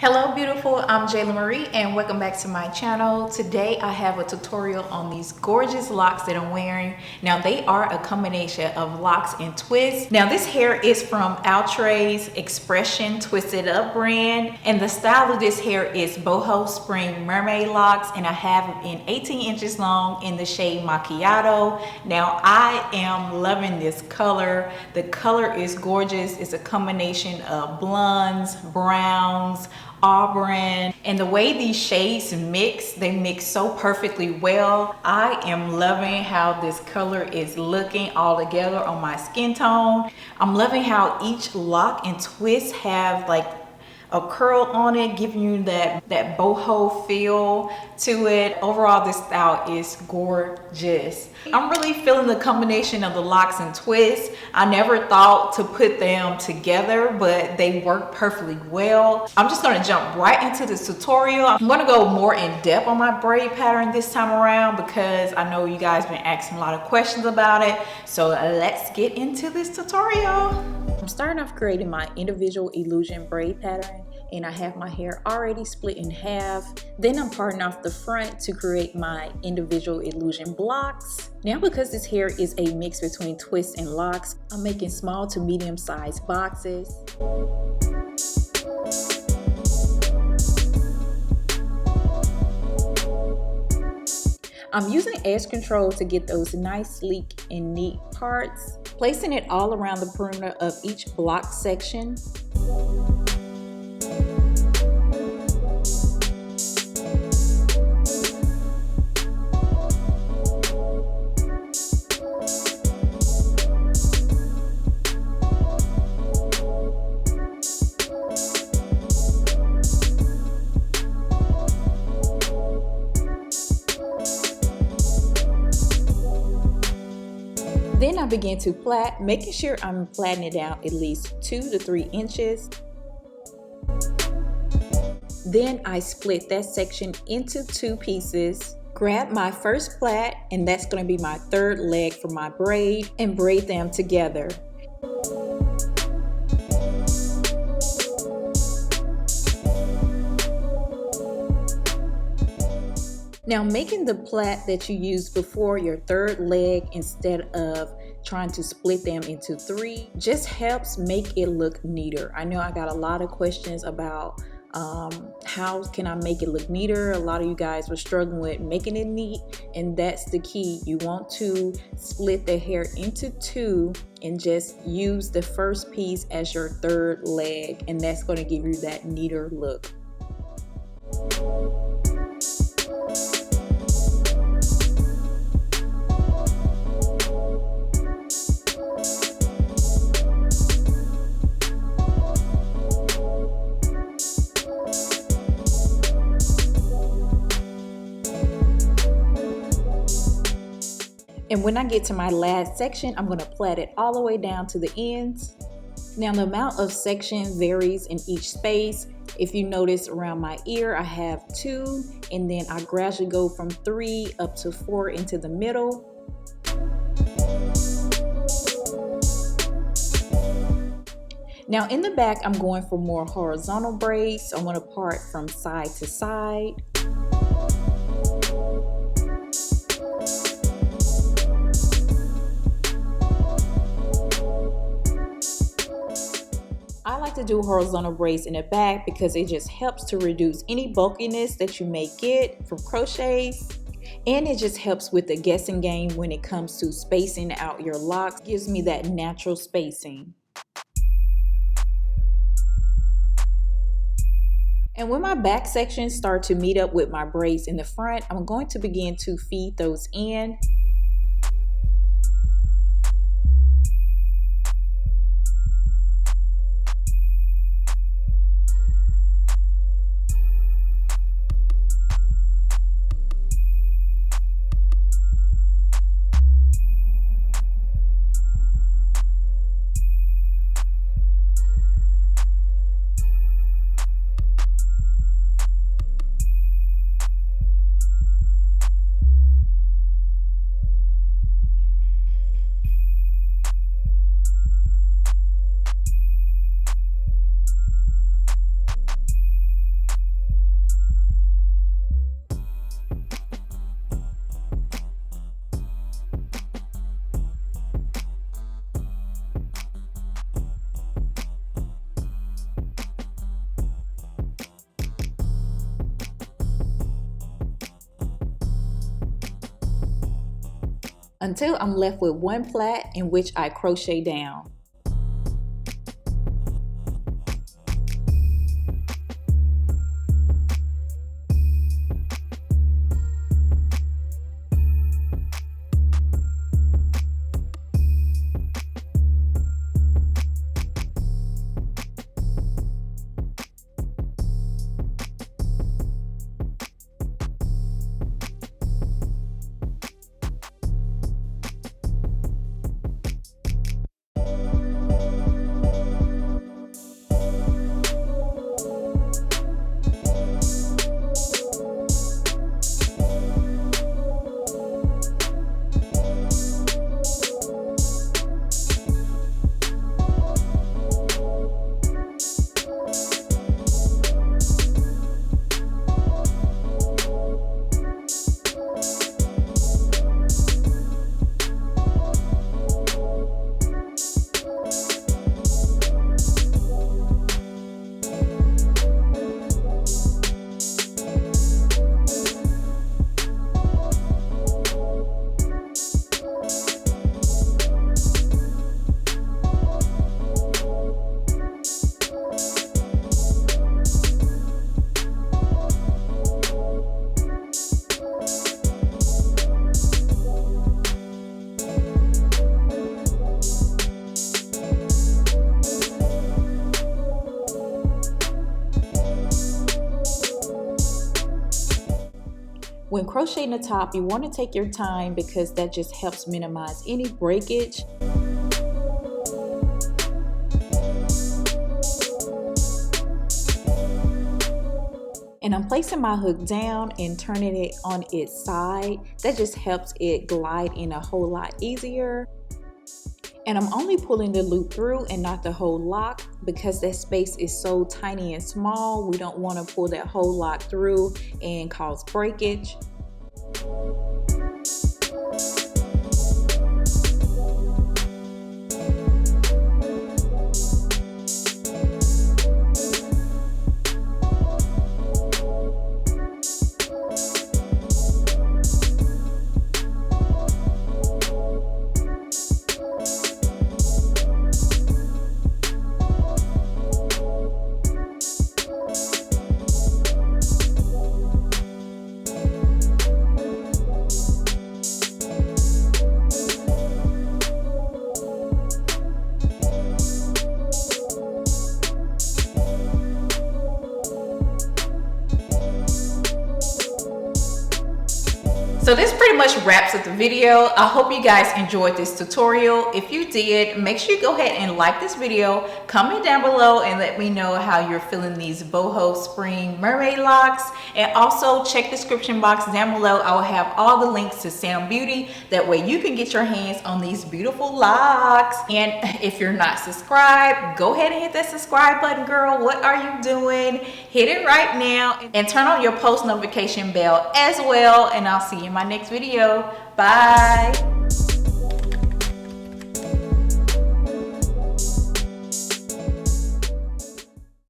Hello beautiful, I'm Jayla Marie and welcome back to my channel. Today I have a tutorial on these gorgeous locks that I'm wearing. Now they are a combination of locks and twists. Now this hair is from Outre's Expression Twisted Up brand, and the style of this hair is Boho Spring Mermaid Locks, and I have it in 18 inches long in the shade Macchiato. Now I am loving this color. The color is gorgeous. It's a combination of blondes, browns, auburn, and the way these shades mix, they mix so perfectly well. I am loving how this color is looking all together on my skin tone. I'm loving how each lock and twist have like a curl on it, giving you that boho feel to it. Overall, this style is gorgeous. I'm really feeling the combination of the locks and twists. I never thought to put them together, but they work perfectly well. I'm just gonna jump right into this tutorial. I'm gonna go more in depth on my braid pattern this time around because I know you guys been asking a lot of questions about it. So let's get into this tutorial. I'm starting off creating my individual illusion braid pattern, and I have my hair already split in half. Then I'm parting off the front to create my individual illusion blocks. Now because this hair is a mix between twists and locks, I'm making small to medium sized boxes. I'm using edge control to get those nice, sleek, and neat parts, placing it all around the perimeter of each block section. Then I begin to plait, making sure I'm plaiting it out at least 2 to 3 inches. Then I split that section into 2 pieces. Grab my first plait, and that's going to be my third leg for my braid, and braid them together. Now making the plait that you used before your third leg instead of trying to split them into 3 just helps make it look neater. I know I got a lot of questions about how can I make it look neater. A lot of you guys were struggling with making it neat, and that's the key. You want to split the hair into 2 and just use the first piece as your third leg, and that's going to give you that neater look. And when I get to my last section, I'm going to plait it all the way down to the ends. Now the amount of section varies in each space. If you notice around my ear, I have 2, and then I gradually go from 3 up to 4 into the middle. Now in the back, I'm going for more horizontal braids. So I'm going to part from side to side. I like to do horizontal braids in the back because it just helps to reduce any bulkiness that you may get from crochets, and it just helps with the guessing game when it comes to spacing out your locks. It gives me that natural spacing. And when my back sections start to meet up with my braids in the front, I'm going to begin to feed those in. until I'm left with one plait in which I crochet down. When crocheting the top, you want to take your time because that just helps minimize any breakage. And I'm placing my hook down and turning it on its side. That just helps it glide in a whole lot easier. And I'm only pulling the loop through and not the whole lock because that space is so tiny and small. We don't want to pull that whole lock through and cause breakage. So this pretty much wraps up the video. I hope you guys enjoyed this tutorial. If you did, make sure you go ahead and like this video, comment down below and let me know how you're feeling these boho spring mermaid locks. And also check the description box down below. I will have all the links to SamsBeauty. That way you can get your hands on these beautiful locks. And if you're not subscribed, go ahead and hit that subscribe button, girl. What are you doing? Hit it right now and turn on your post notification bell as well. And I'll see you in my next video. Bye.